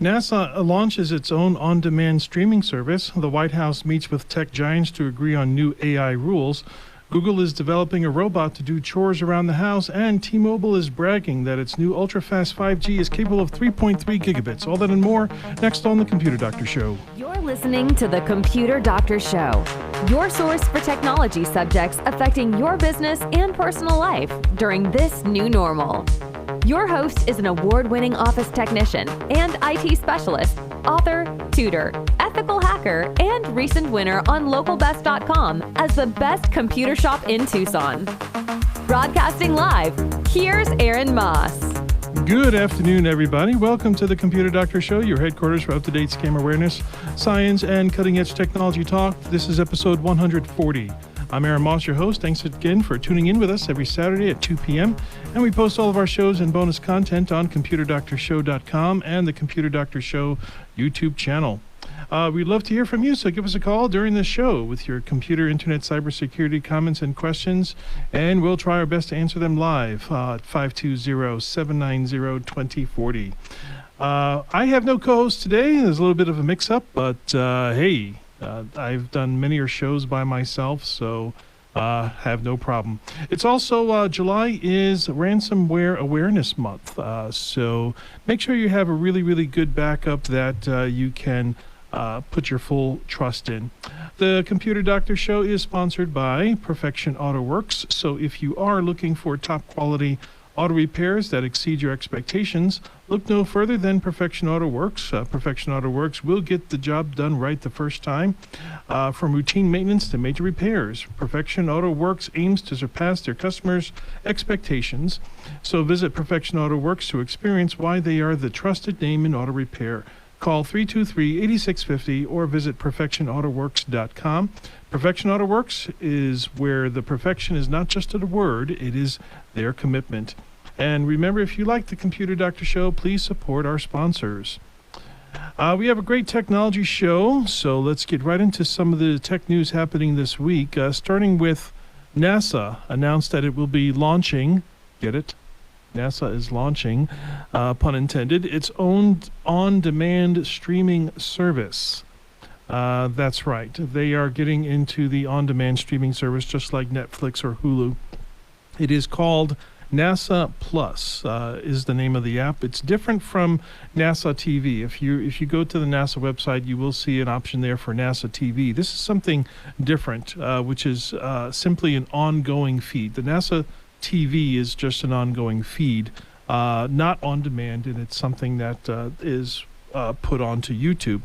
NASA launches its own on-demand streaming service. The White House meets with tech giants to agree on new AI rules. Google is developing a robot to do chores around the house, and T-Mobile is bragging that its new ultra-fast 5G is capable of 3.3 gigabits. All that and more next on The Computer Doctor Show. You're listening to The Computer Doctor Show, your source for technology subjects affecting your business and personal life during this new normal. Your host is an award-winning office technician and IT specialist, author, tutor, ethical hacker, and recent winner on localbest.com as the best computer shop in Tucson. Broadcasting live, here's Aaron Moss. Good afternoon, everybody. Welcome to the Computer Doctor Show, your headquarters for up-to-date scam awareness, science, and cutting-edge technology talk. This is episode 140. I'm Aaron Moss, your host. Thanks again for tuning in with us every Saturday at 2 p.m. And we post all of our shows and bonus content on ComputerDoctorShow.com and the Computer Doctor Show YouTube channel. We'd love to hear from you, so give us a call during the show with your computer, internet, cybersecurity comments and questions, and we'll try our best to answer them live at 520-790-2040. I have no co-host today. There's a little bit of a mix-up, but hey, I've done many shows by myself, so have no problem. It's also July is Ransomware Awareness Month, so make sure you have a really, really good backup that you can put your full trust in. The Computer Doctor Show is sponsored by Perfection Auto Works, so if you are looking for top quality auto repairs that exceed your expectations, look no further than Perfection Auto Works. Perfection Auto Works will get the job done right the first time, from routine maintenance to major repairs. Perfection Auto Works aims to surpass their customers' expectations. So visit Perfection Auto Works to experience why they are the trusted name in auto repair. Call 323-8650 or visit perfectionautoworks.com. Perfection Auto Works is where the perfection is not just a word, it is their commitment. And remember, if you like the Computer Doctor Show, please support our sponsors. We have a great technology show, so let's get right into some of the tech news happening this week, starting with NASA announced that it will be launching, get it? NASA is launching, pun intended, its own on-demand streaming service. That's right. They are getting into the on-demand streaming service just like Netflix or Hulu. It is called NASA Plus, is the name of the app. It's different from NASA TV. If you go to the NASA website, you will see an option there for NASA TV. This is something different, which is simply an ongoing feed. The NASA TV is just an ongoing feed, not on demand, and it's something that is put onto YouTube.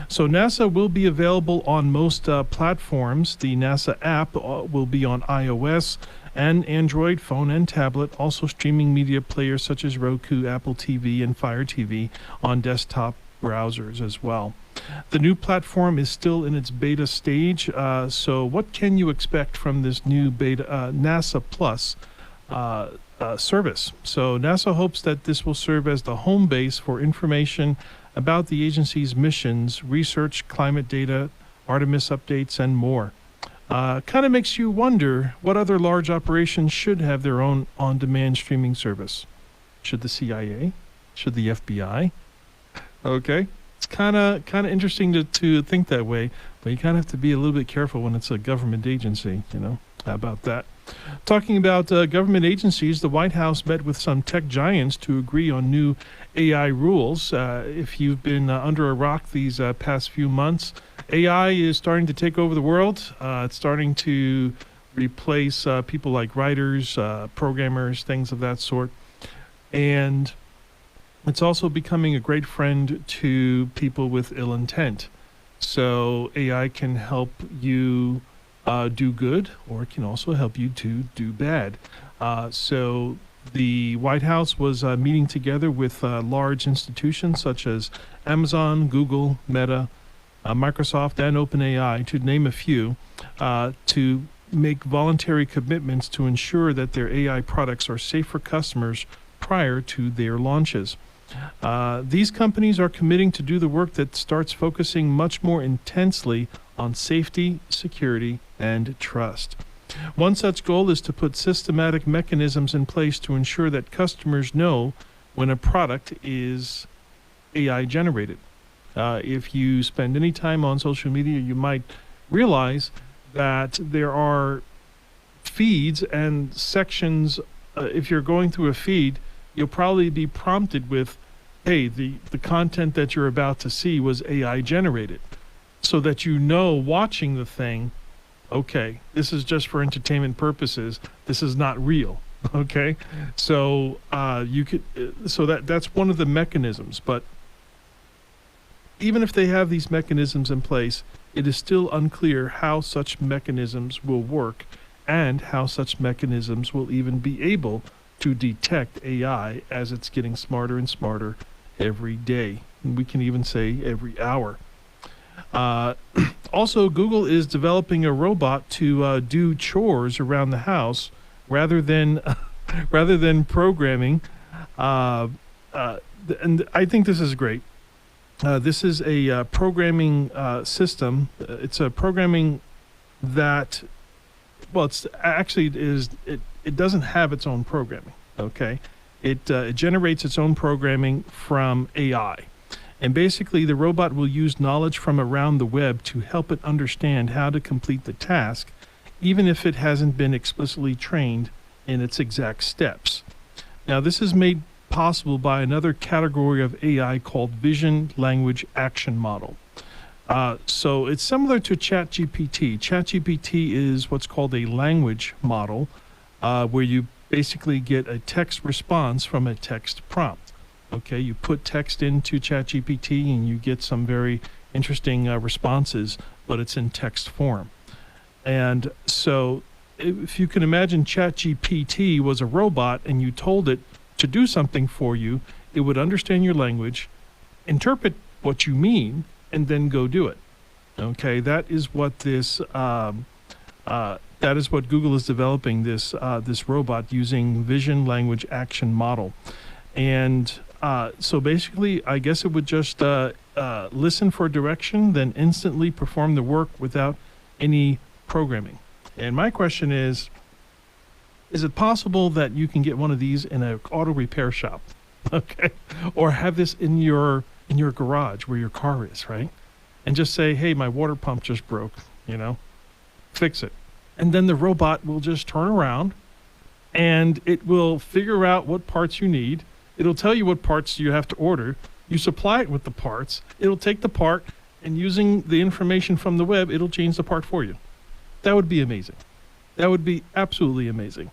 So NASA will be available on most platforms. The NASA app will be on iOS and Android phone and tablet, also streaming media players such as Roku, Apple TV, and Fire TV on desktop browsers as well. The new platform is still in its beta stage, so what can you expect from this new beta NASA Plus service? So NASA hopes that this will serve as the home base for information about the agency's missions, research, climate data, Artemis updates, and more. Kind of makes you wonder what other large operations should have their own on-demand streaming service. Should the CIA? Should the FBI? Okay. It's kind of interesting to think that way, but you kind of have to be a little bit careful when it's a government agency, How about that? Talking about government agencies, the White House met with some tech giants to agree on new AI rules. If you've been under a rock these past few months, AI is starting to take over the world. It's starting to replace people like writers, programmers, things of that sort. And it's also becoming a great friend to people with ill intent. So AI can help you do good, or it can also help you to do bad. So the White House was meeting together with large institutions such as Amazon, Google, Meta, Microsoft, and OpenAI, to name a few, to make voluntary commitments to ensure that their AI products are safe for customers prior to their launches. These companies are committing to do the work that starts focusing much more intensely on safety, security, and trust. One such goal is to put systematic mechanisms in place to ensure that customers know when a product is AI generated. If you spend any time on social media, you might realize that there are feeds and sections. If you're going through a feed, you'll probably be prompted with, hey, the content that you're about to see was AI generated, so that you know, watching the thing, okay, this is just for entertainment purposes. This is not real. Okay, so you could, so that's one of the mechanisms. But even if they have these mechanisms in place, it is still unclear how such mechanisms will work and how such mechanisms will even be able to detect AI as it's getting smarter and smarter every day. And we can even say every hour. Also, Google is developing a robot to do chores around the house rather than programming. And I think this is great. This is a programming system. It's a programming that, well, it's actually it doesn't have its own programming. Okay, it generates its own programming from AI, and basically the robot will use knowledge from around the web to help it understand how to complete the task, even if it hasn't been explicitly trained in its exact steps. Now, this is made possible by another category of AI called Vision Language Action Model. So it's similar to ChatGPT. ChatGPT is what's called a language model, where you basically get a text response from a text prompt. Okay, you put text into ChatGPT and you get some very interesting responses, but it's in text form. And so if you can imagine ChatGPT was a robot and you told it to do something for you, it would understand your language, interpret what you mean, and then go do it. Okay, that is what this that is what Google is developing, this robot using Vision Language Action Model. And so basically, I guess it would just listen for direction, then instantly perform the work without any programming. And my question is it possible that you can get one of these in an auto repair shop? Okay, or have this in your garage where your car is, right? And just say, hey, my water pump just broke, fix it. And then the robot will just turn around and it will figure out what parts you need. It'll tell you what parts you have to order. You supply it with the parts. It'll take the part, and using the information from the web, it'll change the part for you. That would be amazing. That would be absolutely amazing.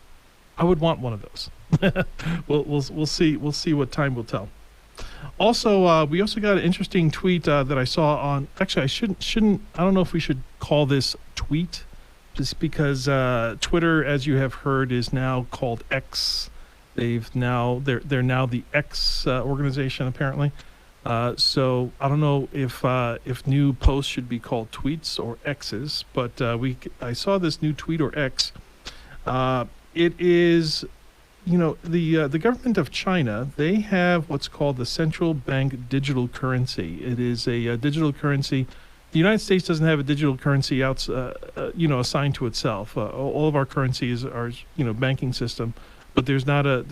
I would want one of those. We'll see. We'll see what time will tell. Also, we also got an interesting tweet that I saw on. Actually, I shouldn't. I don't know if we should call this tweet, just because Twitter, as you have heard, is now called X. They're now the X organization, apparently. So I don't know if new posts should be called tweets or X's, but I saw this new tweet or X. It is, the government of China. They have what's called the central bank digital currency. It is a digital currency. The United States doesn't have a digital currency assigned to itself. All of our currencies are banking system, but there's not a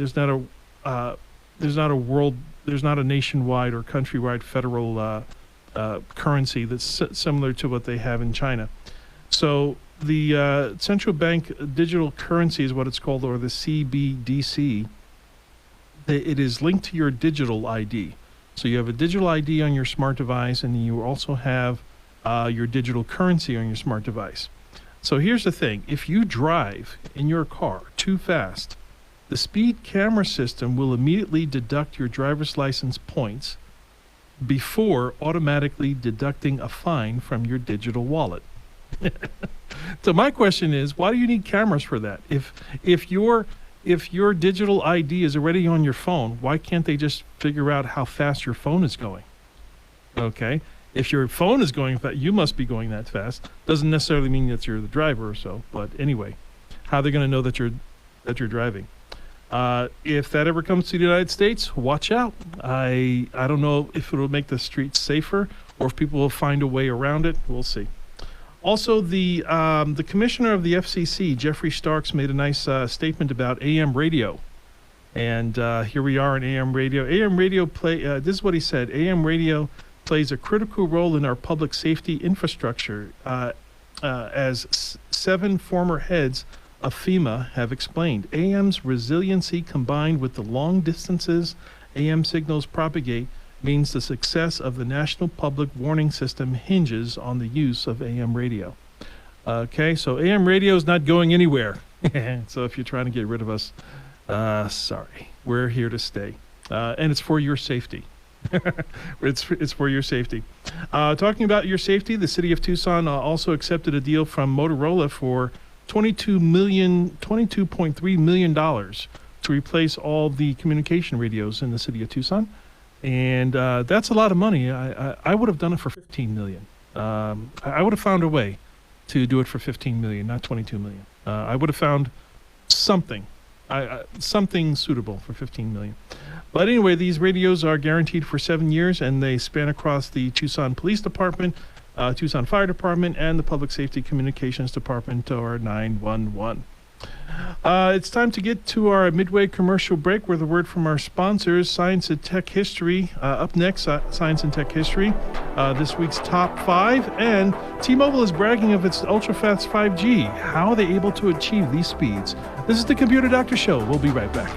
nationwide or countrywide federal currency that's similar to what they have in China. So the central bank digital currency is what it's called, or the CBDC. It is linked to your digital ID. So you have a digital ID on your smart device, and you also have your digital currency on your smart device. So here's the thing. If you drive in your car too fast, the speed camera system will immediately deduct your driver's license points before automatically deducting a fine from your digital wallet. So my question is, why do you need cameras for that? If your digital ID is already on your phone, why can't they just figure out how fast your phone is going? Okay, if your phone is going fast, you must be going that fast. Doesn't necessarily mean that you're the driver or so, but anyway, how are they going to know that you're driving? If that ever comes to the United States, watch out. I don't know if it will make the streets safer or if people will find a way around it. We'll see. Also, the commissioner of the FCC, Jeffrey Starks, made a nice statement about AM radio. And here we are on AM radio. AM radio this is what he said. AM radio plays a critical role in our public safety infrastructure, as 7 former heads of FEMA have explained. AM's resiliency combined with the long distances AM signals propagate means the success of the National Public Warning System hinges on the use of AM radio. Okay, so AM radio is not going anywhere. So if you're trying to get rid of us, sorry, we're here to stay. And it's for your safety. It's for your safety. Talking about your safety, the city of Tucson also accepted a deal from Motorola for $22.3 million to replace all the communication radios in the city of Tucson. And that's a lot of money. I would have done it for $15 million. I would have found a way to do it for $15 million, not $22 million. I would have found something suitable for $15 million. But anyway, these radios are guaranteed for 7 years, and they span across the Tucson Police Department, Tucson Fire Department, and the Public Safety Communications Department, or 911. It's time to get to our midway commercial break with a word from our sponsors, Science and Tech History. Up next, Science and Tech History, this week's top 5. And T-Mobile is bragging of its ultra-fast 5G. How are they able to achieve these speeds? This is the Computer Doctor Show. We'll be right back.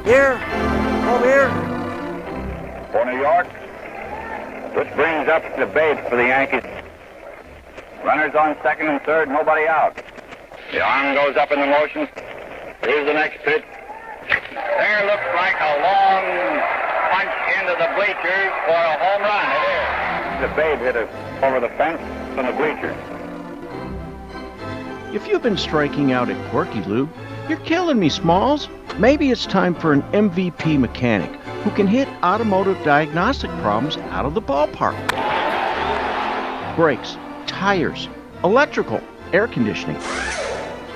Here, over here. For New York, which brings up the base for the Yankees. Runners on second and third, nobody out. The arm goes up in the motion. Here's the next pitch. There looks like a long punch into the bleachers for a home run. It is. The Babe hit it over the fence from the bleachers. If you've been striking out at Quirky Lube, you're killing me, Smalls. Maybe it's time for an MVP mechanic who can hit automotive diagnostic problems out of the ballpark. Brakes, tires, electrical, air conditioning.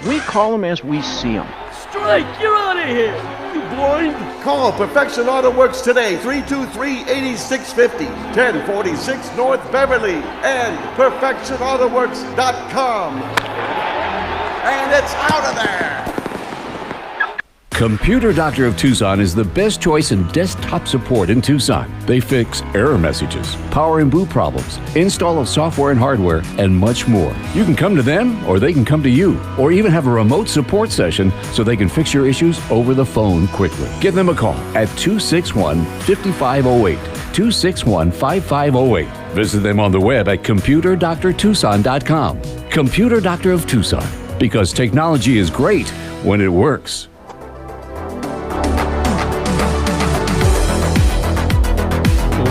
We call them as we see them. Strike! You're out of here! You blind? Call Perfection Auto Works today, 323-8650, 1046 North Beverly, and perfectionautoworks.com. And it's out of there! Computer Doctor of Tucson is the best choice in desktop support in Tucson. They fix error messages, power and boot problems, install of software and hardware, and much more. You can come to them, or they can come to you, or even have a remote support session so they can fix your issues over the phone quickly. Give them a call at 261-5508, 261-5508. Visit them on the web at computerdoctortucson.com. Computer Doctor of Tucson, because technology is great when it works.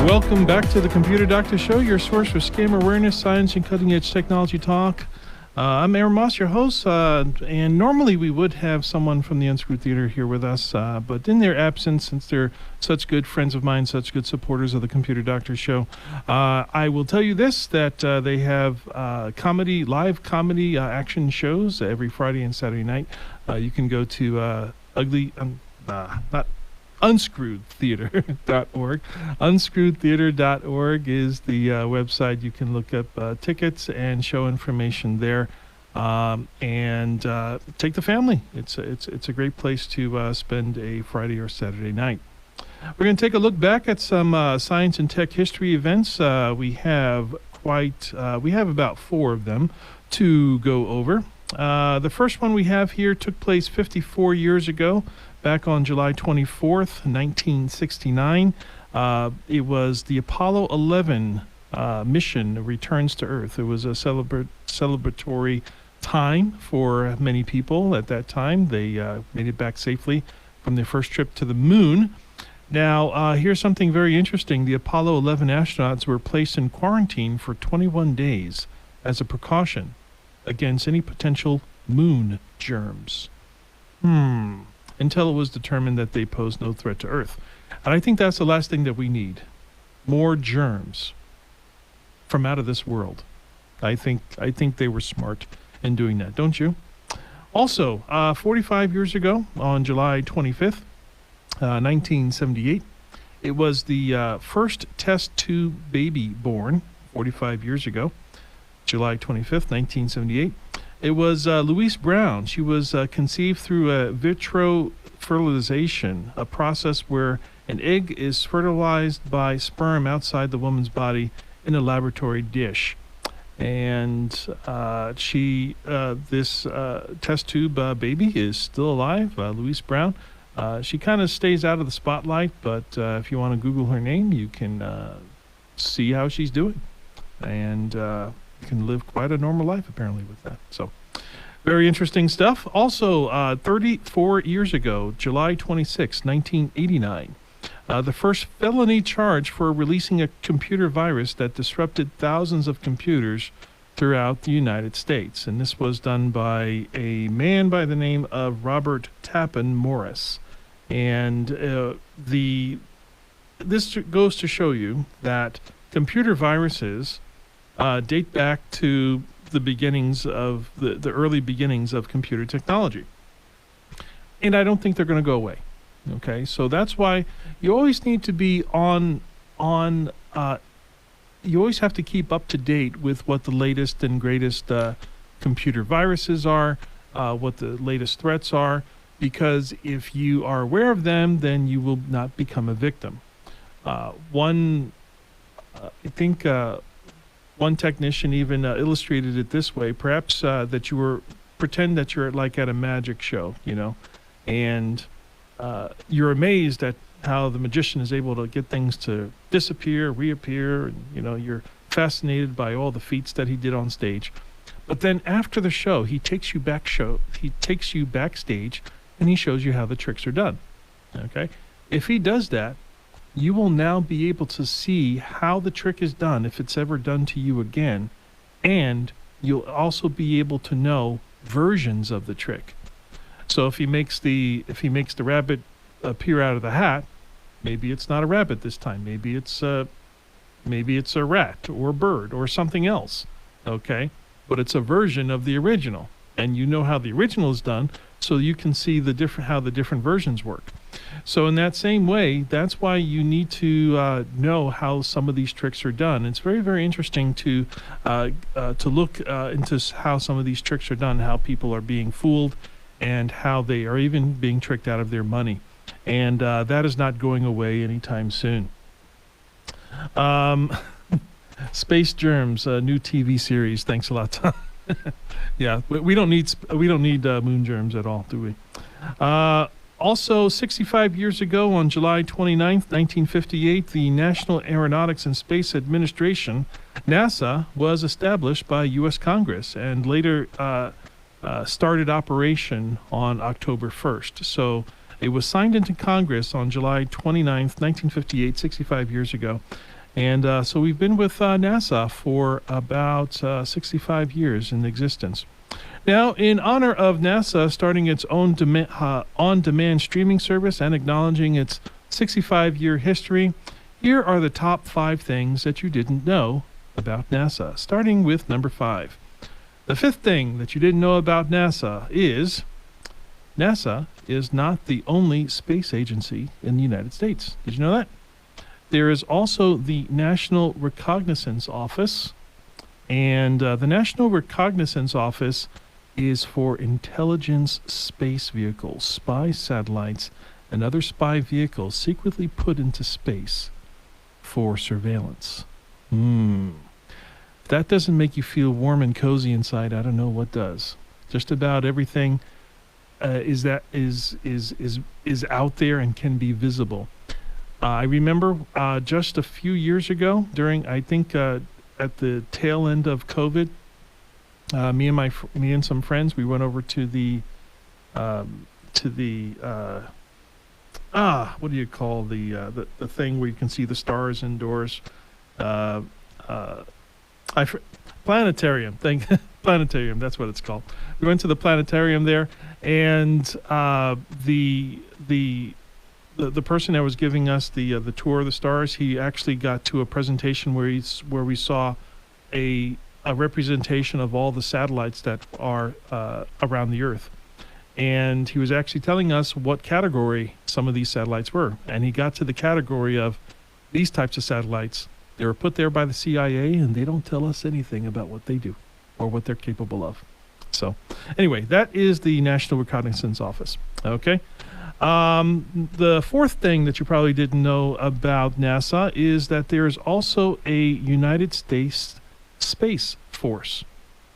Welcome back to the Computer Doctor Show, your source for scam awareness, science, and cutting-edge technology talk. I'm Aaron Moss, your host, and normally we would have someone from the Unscrewed Theater here with us, but in their absence, since they're such good friends of mine, such good supporters of the Computer Doctor Show, I will tell you this, that they have live comedy action shows every Friday and Saturday night. You can go to unscrewedtheater.org. Unscrewedtheater.org is the website. You can look up tickets and show information there, and take the family. It's a great place to spend a Friday or Saturday night. We're going to take a look back at some science and tech history events. We have about 4 of them to go over. The first one we have here took place 54 years ago. Back on July 24th, 1969, it was the Apollo 11 mission returns to Earth. It was a celebratory time for many people at that time. They made it back safely from their first trip to the moon. Now, here's something very interesting. The Apollo 11 astronauts were placed in quarantine for 21 days as a precaution against any potential moon germs. Until it was determined that they posed no threat to Earth. And I think that's the last thing that we need. More germs from out of this world. I think they were smart in doing that, don't you? Also, 45 years ago, on July 25th, 1978, It was the first test tube baby born 45 years ago, July 25th, 1978. It was Louise Brown. She was conceived through a vitro fertilization, a process where an egg is fertilized by sperm outside the woman's body in a laboratory dish. And this test tube baby is still alive, Louise Brown. She kind of stays out of the spotlight, but if you want to Google her name, you can see how she's doing. And can live quite a normal life, apparently, with that. So, very interesting stuff. Also, 34 years ago, July 26, 1989, the first felony charge for releasing a computer virus that disrupted thousands of computers throughout the United States. And this was done by a man by the name of Robert Tappan Morris. And this goes to show you that computer viruses date back to the beginnings of the early beginnings of computer technology. And I don't think they're going to go away. Okay, so that's why you always need to be you always have to keep up to date with what the latest and greatest computer viruses are, what the latest threats are, because if you are aware of them, then you will not become a victim. One technician even illustrated it this way, perhaps that pretend that you're like at a magic show, and you're amazed at how the magician is able to get things to disappear, reappear, and you're fascinated by all the feats that he did on stage. But then after the show, he takes you backstage and he shows you how the tricks are done. Okay? If he does that, you will now be able to see how the trick is done if it's ever done to you again, and you'll also be able to know versions of the trick. So if he makes the rabbit appear out of the hat, maybe it's not a rabbit this time. Maybe it's a rat or a bird or something else. Okay, but it's a version of the original, and you know how the original is done, so you can see how the different versions work. So in that same way, that's why you need to know how some of these tricks are done. It's very, very interesting to look into how some of these tricks are done, how people are being fooled, and how they are even being tricked out of their money. And that is not going away anytime soon. Space Germs, a new TV series. Thanks a lot, Tom. Yeah, we don't need moon germs at all, do we? Also, 65 years ago, on July 29th, 1958, the National Aeronautics and Space Administration, NASA, was established by U.S. Congress and later started operation on October 1st. So it was signed into Congress on July 29th, 1958, 65 years ago. And so we've been with NASA for about 65 years in existence. Now, in honor of NASA starting its own on-demand streaming service and acknowledging its 65-year history, here are the top 5 things that you didn't know about NASA, starting with number 5. The 5th thing that you didn't know about NASA is not the only space agency in the United States. Did you know that? There is also the National Reconnaissance Office, and the National Reconnaissance Office is for intelligence space vehicles, spy satellites, and other spy vehicles secretly put into space for surveillance. If that doesn't make you feel warm and cozy inside, I don't know what does. Just about everything is out there and can be visible. I remember just a few years ago, during at the tail end of COVID, me and some friends, we went over to the what do you call the thing where you can see the stars indoors? Planetarium. Planetarium. That's what it's called. We went to the planetarium there, and the person that was giving us the tour of the stars, he actually got to a presentation where we saw a representation of all the satellites that are around the Earth. And he was actually telling us what category some of these satellites were. And he got to the category of these types of satellites. They were put there by the CIA, and they don't tell us anything about what they do or what they're capable of. So anyway, that is the National Reconnaissance Office. Okay. The fourth thing that you probably didn't know about NASA is that there's also a United States Space Force.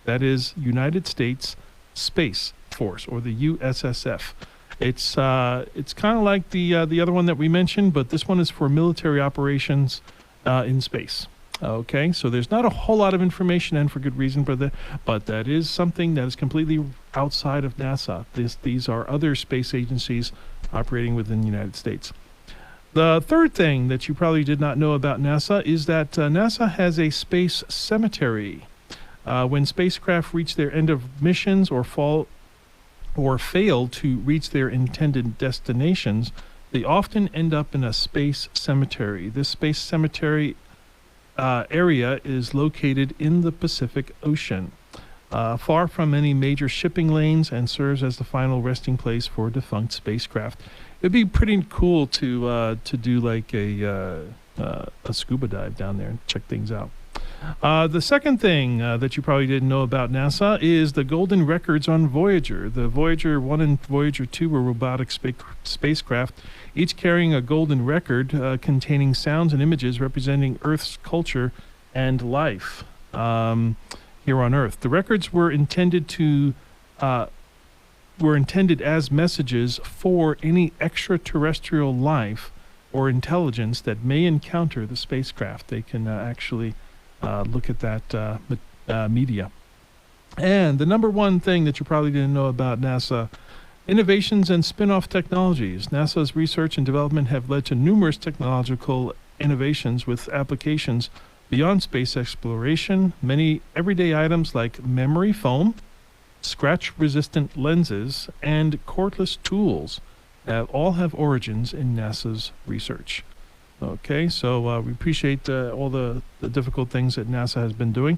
That is United States Space Force, or the USSF. It's kind of like the other one that we mentioned, but this one is for military operations in space. Okay, so there's not a whole lot of information, and for good reason, but that is something that is completely outside of NASA. These are other space agencies operating within the United States. The third thing that you probably did not know about NASA is that NASA has a space cemetery. When spacecraft reach their end of missions or fail to reach their intended destinations, they often end up in a space cemetery. This space cemetery area is located in the Pacific Ocean, far from any major shipping lanes, and serves as the final resting place for defunct spacecraft. It'd be pretty cool to do like a scuba dive down there and check things out. The second thing that you probably didn't know about NASA is the golden records on Voyager. The Voyager 1 and Voyager 2 were robotic spacecraft, each carrying a golden record containing sounds and images representing Earth's culture and life here on Earth. The records were intended as messages for any extraterrestrial life or intelligence that may encounter the spacecraft. They can actually look at that media. And the number one thing that you probably didn't know about NASA: innovations and spin-off technologies. NASA's research and development have led to numerous technological innovations with applications beyond space exploration. Many everyday items like memory foam, scratch-resistant lenses, and cordless tools all have origins in NASA's research. Okay, so we appreciate all the difficult things that NASA has been doing.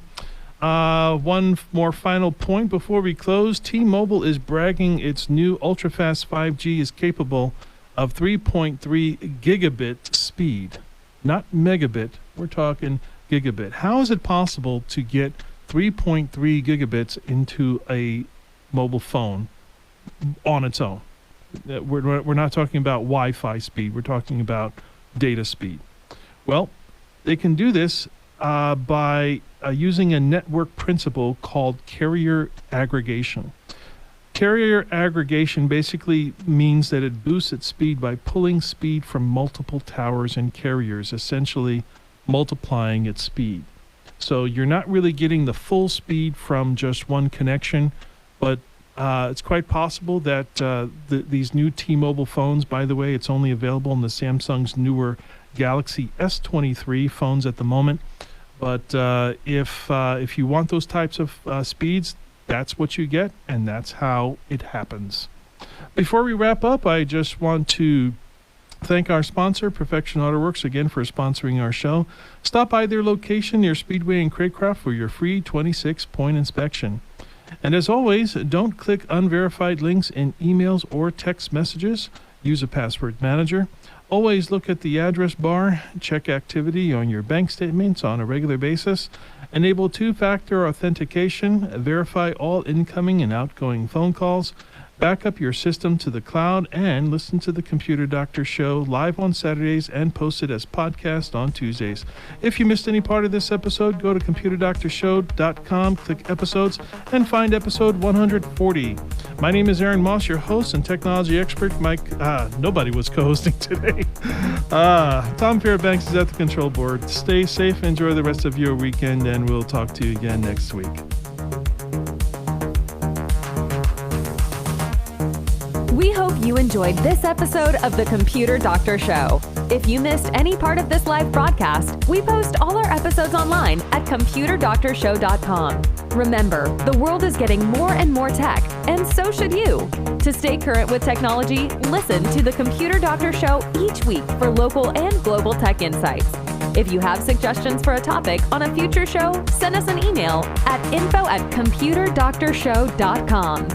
One more final point before we close. T-Mobile is bragging its new ultra-fast 5G is capable of 3.3 gigabit speed. Not megabit, we're talking gigabit. How is it possible to get 3.3 gigabits into a mobile phone on its own? We're not talking about Wi-Fi speed, we're talking about data speed. Well, they can do this by using a network principle called carrier aggregation. Carrier aggregation basically means that it boosts its speed by pulling speed from multiple towers and carriers, essentially multiplying its speed. So you're not really getting the full speed from just one connection, but it's quite possible that these new T-Mobile phones, by the way, it's only available in the Samsung's newer Galaxy S23 phones at the moment. But if you want those types of speeds, that's what you get, and that's how it happens. Before we wrap up, I just want to thank our sponsor, Perfection Auto Works, again for sponsoring our show. Stop by their location near Speedway and Craycraft for your free 26-point inspection. And as always, don't click unverified links in emails or text messages. Use a password manager. Always look at the address bar. Check activity on your bank statements on a regular basis. Enable two-factor authentication. Verify all incoming and outgoing phone calls. Back up your system to the cloud and listen to the Computer Doctor Show live on Saturdays and post it as podcast on Tuesdays. If you missed any part of this episode, go to computerdoctorshow.com, click episodes, and find episode 140. My name is Aaron Moss, your host and technology expert. Nobody was co-hosting today. Tom Fairbanks is at the control board. Stay safe, enjoy the rest of your weekend, and we'll talk to you again next week. We hope you enjoyed this episode of The Computer Doctor Show. If you missed any part of this live broadcast, we post all our episodes online at computerdoctorshow.com. Remember, the world is getting more and more tech, and so should you. To stay current with technology, listen to The Computer Doctor Show each week for local and global tech insights. If you have suggestions for a topic on a future show, send us an email at info@computerdoctorshow.com.